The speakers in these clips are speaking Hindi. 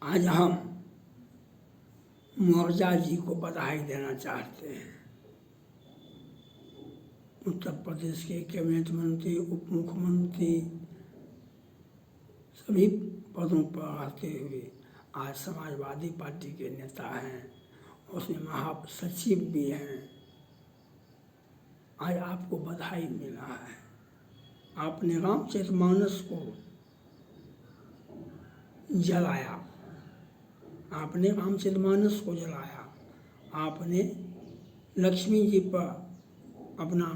आज हम मुआवजा जी को बधाई देना चाहते हैं। उत्तर प्रदेश के कैबिनेट मंत्री, उप मुख्यमंत्री सभी पदों पर रहते हुए आज समाजवादी पार्टी के नेता हैं, उसमें महासचिव भी हैं। आज आपको बधाई मिला है। आपने रामचरितमानस को जलाया, आपने रामचरितमानस को जलाया, आपने लक्ष्मी जी पर अपना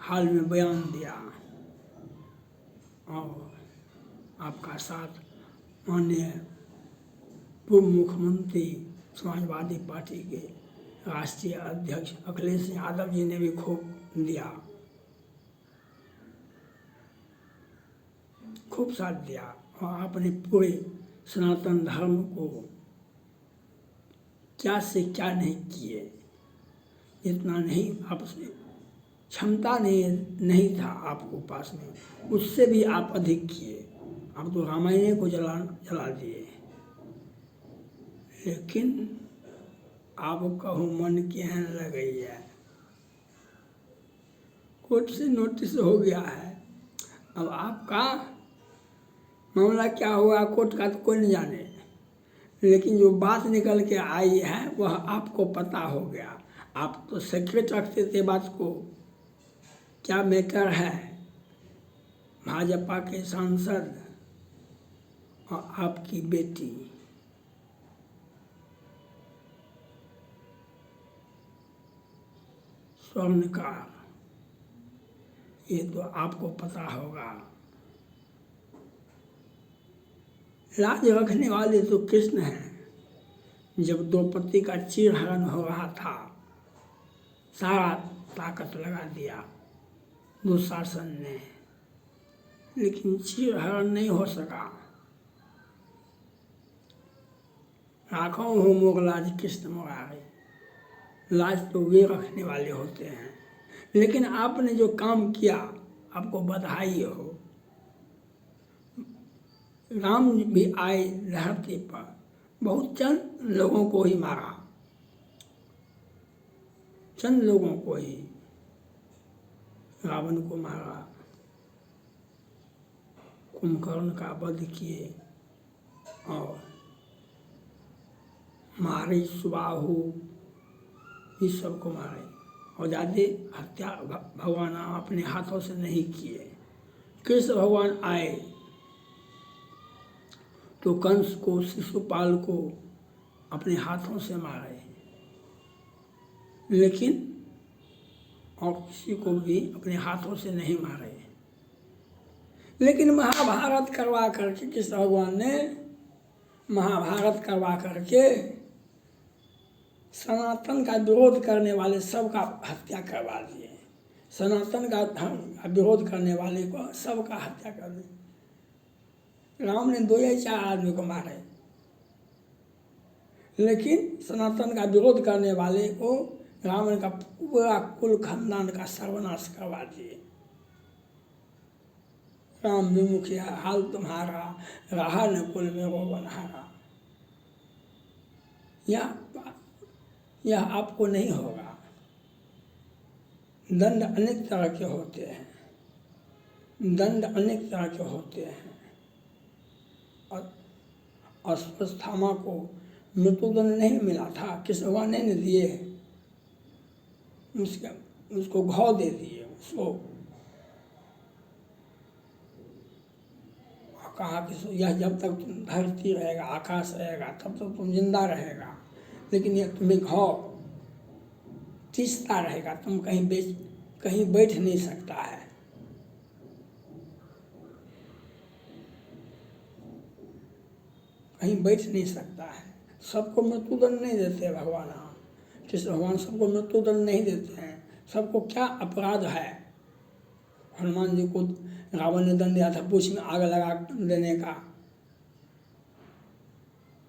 हाल में बयान दिया और आपका साथ माननीय पूर्व मुख्यमंत्री समाजवादी पार्टी के राष्ट्रीय अध्यक्ष अखिलेश यादव जी ने भी खूब दिया, खूब साथ दिया। और आपने पूरे सनातन धर्म को क्या से क्या नहीं किए, इतना नहीं आपसे क्षमता नहीं था आपको पास में, उससे भी आप अधिक किए। आप तो रामायण को जला दिए। लेकिन आप कहूँ मन केहन लगैया, कोर्ट से नोटिस हो गया है। अब आपका मामला क्या हुआ कोर्ट का तो कोई नहीं जाने, लेकिन जो बात निकल के आई है वह आपको पता हो गया। आप तो सीक्रेट रखते थे बात को। क्या मैटर है, भाजपा के सांसद और आपकी बेटी स्वर्णकार, ये तो आपको पता होगा। लाज रखने वाले तो कृष्ण हैं। जब द्रौपदी का चीरहरण हो रहा था, सारा ताकत लगा दिया दुशासन ने, लेकिन चीरहरण नहीं हो सका। राखों हो मोग लाज कृष्ण मुरारी, लाज तो वे रखने वाले होते हैं। लेकिन आपने जो काम किया, आपको बधाई हो। राम भी आए धरती पर, बहुत चंद लोगों को ही मारा, चंद लोगों को ही, रावण को मारा, कुंभकर्ण का वध किए और मारे सुबाहु, इस सबको मारे और ज़्यादा हत्या भगवान अपने हाथों से नहीं किए। कृष्ण भगवान आए तो कंस को, शिशुपाल को अपने हाथों से मारे, लेकिन और किसी को भी अपने हाथों से नहीं मारे। लेकिन महाभारत करवा करके कृष्ण भगवान ने महाभारत करवा करके सनातन का विरोध करने वाले सबका हत्या करवा दिए। सनातन का धर्म का विरोध करने वाले को सबका हत्या कर दी। राम ने 2 या 4 आदमी को मारे, लेकिन सनातन का विरोध करने वाले को रावण का पूरा कुल खानदान का सर्वनाश करवा दिए। राम विमुखिया हाल तुम्हारा, रहा न कुल में वो बनहारा। यह आपको नहीं होगा। दंड अनेक तरह के होते हैं, दंड अनेक तरह के होते हैं। और अश्वत्थामा को मृत्युदंड नहीं मिला था, कृष्ण भगवान ने दिए, उसको घाव दे दिए उसको, कहा कि यह जब तक तुम धरती रहेगा, आकाश रहेगा, तब तक तुम जिंदा रहेगा, लेकिन यह तुम्हें घाव तीसता रहेगा, तुम कहीं बैठ नहीं सकता है। कहीं बैठ नहीं सकता है। सबको मृत्युदंड नहीं देते भगवान। कृष्ण भगवान सबको मृत्युदंड नहीं देते हैं। सबको क्या अपराध है। हनुमान जी को रावण ने दंड दिया था पूंछ में आग लगा देने का।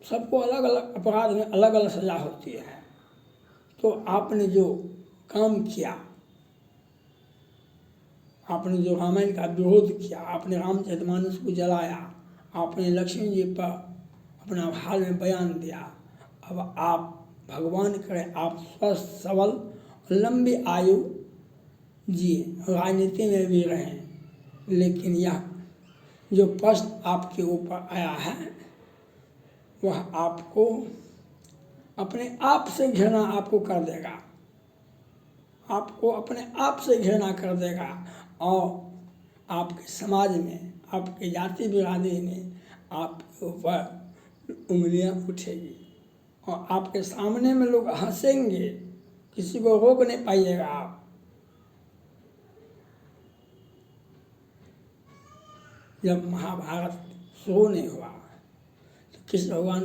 सबको अलग अलग अपराध में अलग अलग सजा होती है। तो आपने जो काम किया, आपने जो रामायण का विरोध किया, आपने रामचरितमानस को जलाया, आपने लक्ष्मी जी पर अपना हाल में बयान दिया। अब आप भगवान करें आप स्वस्थ सबल और लंबी आयु जिए, राजनीति में भी रहें, लेकिन यह जो प्रश्न आपके ऊपर आया है वह आपको अपने आप से घृणा आपको कर देगा, आपको अपने आप से घृणा कर देगा और आपके समाज में, आपके जाति बिरादरी में आपके ऊपर उंगलियां उठेगी और आपके सामने में लोग हंसेंगे, किसी को रोक नहीं पाइएगा आप। जब महाभारत शुरू नहीं हुआ तो कृष्ण भगवान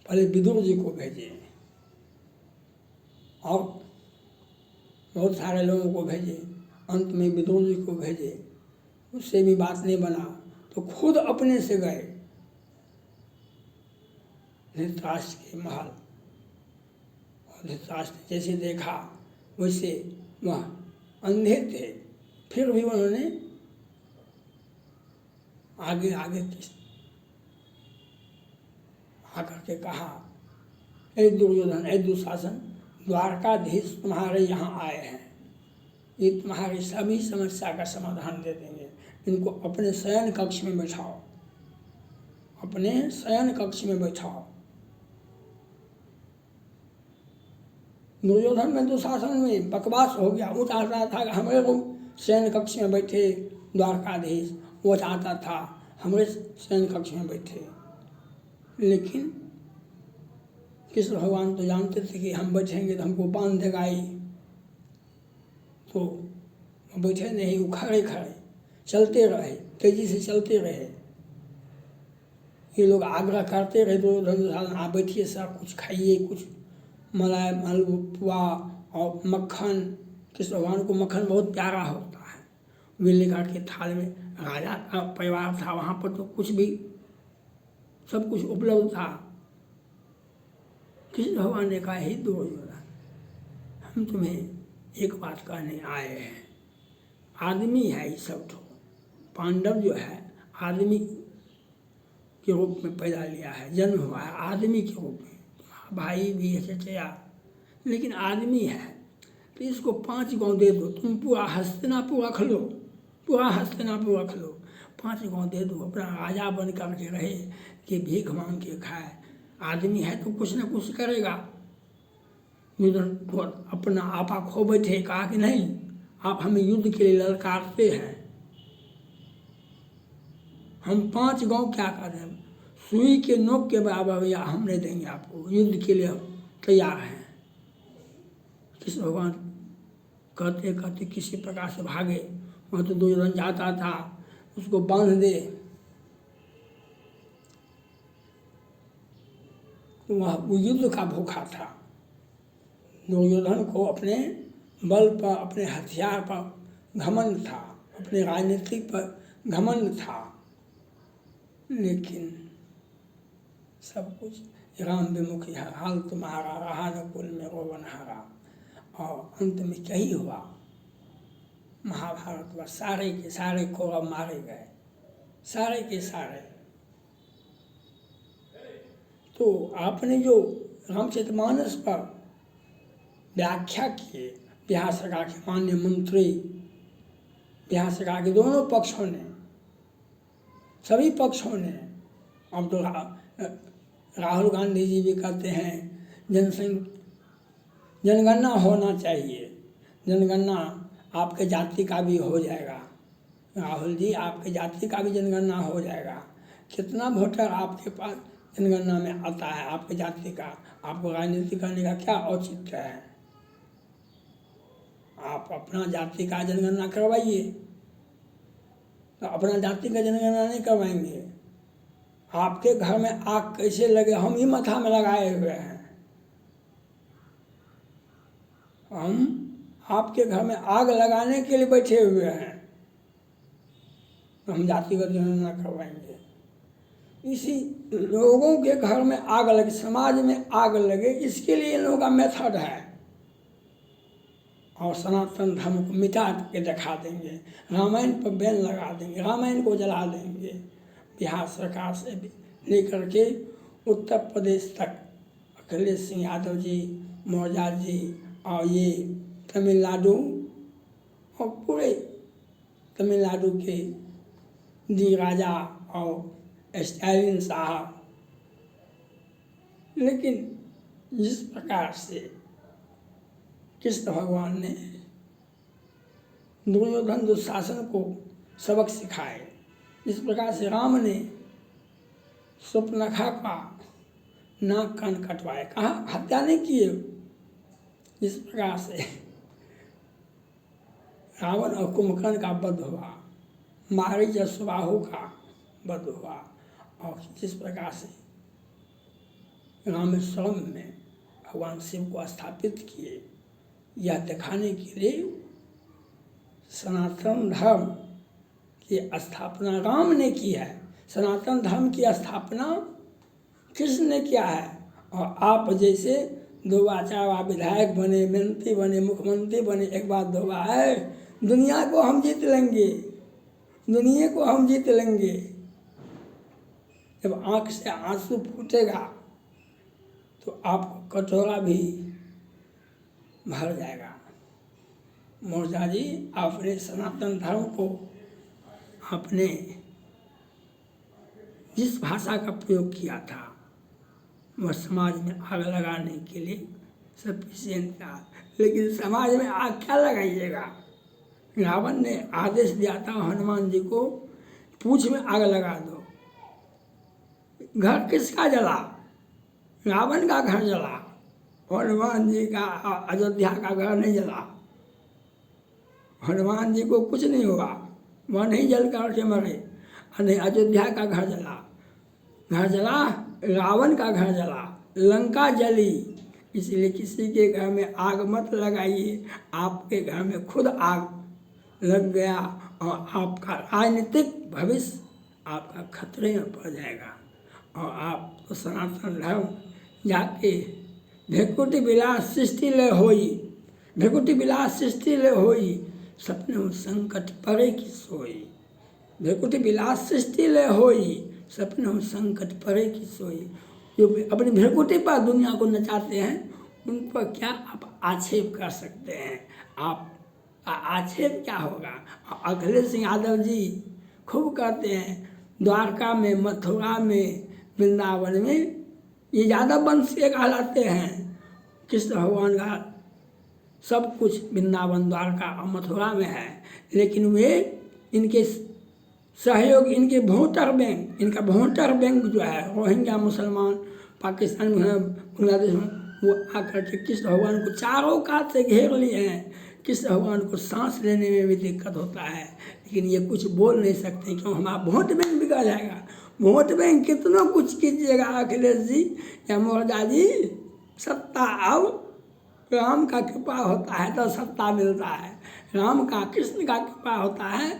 पहले विदुर जी को भेजे और बहुत सारे लोगों को भेजे, अंत में विदुर जी को भेजे, उससे भी बात नहीं बना तो खुद अपने से गए धृतराष्ट्र के महल, और धृतराष्ट्र जैसे देखा वैसे वह अंधे थे, फिर भी उन्होंने आगे आगे आकर के कहा, ए दुर्योधन, ए दुशासन, द्वारकाधीश तुम्हारे यहाँ आए हैं, ये तुम्हारी सभी समस्या का समाधान दे देंगे, इनको अपने शयन कक्ष में बैठाओ, अपने शयन कक्ष में बैठाओ। दुर्योधन में दुशासन में बकवास हो गया, वो चाहता था कि हमारे लोग शयन कक्ष में बैठे द्वारकाधीश, वो चाहता था हमारे शयन कक्ष में बैठे, लेकिन कृष्ण भगवान तो जानते थे कि हम बैठेंगे तो हमको बांध देगा ही, तो बैठे नहीं, वो खड़े खड़े चलते रहे, तेजी से चलते रहे। ये लोग आग्रह करते रहे दुर्योधन, आप बैठिए सर, कुछ खाइए, कुछ मलाई मालपुआ और मक्खन, कृष्ण भगवान को मक्खन बहुत प्यारा होता है, वे लेकर के थाल में, राजा का परिवार था वहाँ पर तो कुछ भी सब कुछ उपलब्ध था। कृष्ण भगवान ने कहा, हे दुर्योधन, हम तुम्हें एक बात कहने आए हैं, आदमी है ये सब, तो पांडव जो है आदमी के रूप में पैदा लिया है, जन्म हुआ है आदमी के रूप में, भाई भी है चचा, लेकिन आदमी है, तो इसको 5 गांव दे दो, तुम पूरा हस्तिनापुर रख लो, पूरा हस्तिनापुर रख लो, 5 गांव दे दो, अपना राजा बन करके रहे कि भीख मांग के खाए, आदमी है तो कुछ ना कुछ करेगा। दुर्योधन तो अपना आपा खो बैठे, कहा कि नहीं, आप हमें युद्ध के लिए ललकारते हैं, हम 5 गांव क्या करें, सुई के नोक के बराबर या हम नहीं देंगे आपको, युद्ध के लिए तैयार हैं। कृष्ण भगवान कहते कहते किसी प्रकार से भागे, वह तो दुर्योधन जाता था उसको बांध दे, वह युद्ध का भूखा था, दुर्योधन को अपने बल पर, अपने हथियार पर घमंड था, अपने राजनीति पर घमंड था, लेकिन सब कुछ राम विमुखी है, हाल तुम्हारा रहा न कुल में रोवन हारा, और अंत में क्या ही हुआ, महाभारत में सारे के सारे कौरव मारे गए, सारे के सारे। तो आपने जो रामचरितमानस पर व्याख्या किए, बिहार सरकार के माननीय मंत्री, बिहार सरकार के दोनों पक्षों ने, सभी पक्षों ने, अब तो राहुल गांधी जी भी कहते हैं जनगणना होना चाहिए, जनगणना आपके जाति का भी हो जाएगा, राहुल जी आपके जाति का भी जनगणना हो जाएगा, कितना वोटर आपके पास जनगणना में आता है आपके जाति का, आपको राजनीति करने का क्या औचित्य है, आप अपना जाति का जनगणना करवाइए, तो अपना जाति का जनगणना नहीं करवाएंगे, आपके घर में आग कैसे लगे हम ही माथा में लगाए हुए हैं, हम आपके घर में आग लगाने के लिए बैठे हुए हैं, तो हम जातिगत जनगणना करवाएंगे। इसी लोगों के घर में आग लगे, समाज में आग लगे, इसके लिए इन लोगों का मेथड है, और सनातन धर्म को मिटा के दिखा देंगे, रामायण पर बैन लगा देंगे, रामायण को जला देंगे, बिहार सरकार से लेकर के उत्तर प्रदेश तक अखिलेश सिंह यादव जी, मौर्य जी और ये तमिलनाडु और पूरे तमिलनाडु के डी राजा और स्टालिन साहब। लेकिन जिस प्रकार से कृष्ण भगवान ने दुर्योधन दुशासन को सबक सिखाए, जिस प्रकार से राम ने शूर्पणखा का नाक कान कटवाए, कहा हत्या नहीं किए। जिस प्रकार से रावण और कुंभकर्ण का वध हुआ, मारीच और सुबाहु का वध हुआ, और जिस प्रकार से रामेश्वरम में भगवान शिव को स्थापित किए, यह दिखाने के लिए सनातन धर्म की स्थापना राम ने की है। सनातन धर्म की स्थापना कृष्ण ने किया है। और आप जैसे दो बार विधायक बने, मंत्री बने, मुख्यमंत्री बने, एक बात दो बार है, दुनिया को हम जीत लेंगे, दुनिया को हम जीत लेंगे। जब आँख से आंसू फूटेगा तो आपको कटोरा भी भर जाएगा। मौर्य जी, आपने सनातन धर्म को आपने जिस भाषा का प्रयोग किया था वह समाज में आग लगाने के लिए सफिशिएंट था। लेकिन समाज में आग क्या लगाइएगा? रावण ने आदेश दिया था हनुमान जी को, पूंछ में आग लगा दो। घर किसका जला? रावण का घर जला, हनुमान जी का अयोध्या का घर नहीं जला। हनुमान जी को कुछ नहीं हुआ, वह नहीं जल कर के मरे। नहीं, अयोध्या का घर जला, घर जला, रावण का घर जला, लंका जली। इसलिए किसी के घर में आग मत लगाइए, आपके घर में खुद आग लग गया और आपका राजनीतिक भविष्य आपका खतरे में पड़ जाएगा। और आप तो सनातन धर्म जाके भृकुटि विलास सृष्टि ले होई, भृकुटि विलास सृष्टि ले होई, सपने संकट परे की सोई। भृकुटि विलास सृष्टि ले होई, सपने संकट परे की सोई। जो अपनी भृकुटि पर दुनिया को नचाते हैं, उन पर क्या आप आक्षेप कर सकते हैं? आप आक्षेप क्या होगा? अखिलेश सिंह यादव जी खूब कहते हैं द्वारका में, मथुरा में, वृंदावन में ये ज़्यादा वंशीय कहलाते हैं। कृष्ण भगवान का सब कुछ वृंदावन, द्वारका और मथुरा में है। लेकिन वे इनके सहयोग, इनके वोटर बैंक, इनका वोटर बैंक जो है रोहिंग्या मुसलमान पाकिस्तान में, बांग्लादेश में, वो आकर के कृष्ण भगवान को चारों कात से घेर लिए हैं। कृष्ण भगवान को सांस लेने में भी दिक्कत होता है, लेकिन ये कुछ बोल नहीं सकते क्यों? हमारा वोट बैंक बिगड़ जाएगा। वोट बैंक कितना कुछ कीजिएगा अखिलेश जी या मौर्य जी, सत्ता अब राम का कृपा होता है तो सत्ता मिलता है, राम का, कृष्ण का कृपा होता है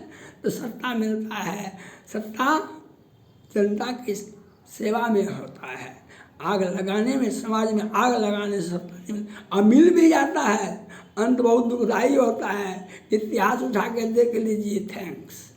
तो सत्ता मिलता है। सत्ता जनता की सेवा में होता है। आग लगाने में, समाज में आग लगाने से सत्ता नहीं मिलता, और मिल भी जाता है, अंत बहुत दुखदायी होता है। इतिहास उठा के देख लीजिए। थैंक्स।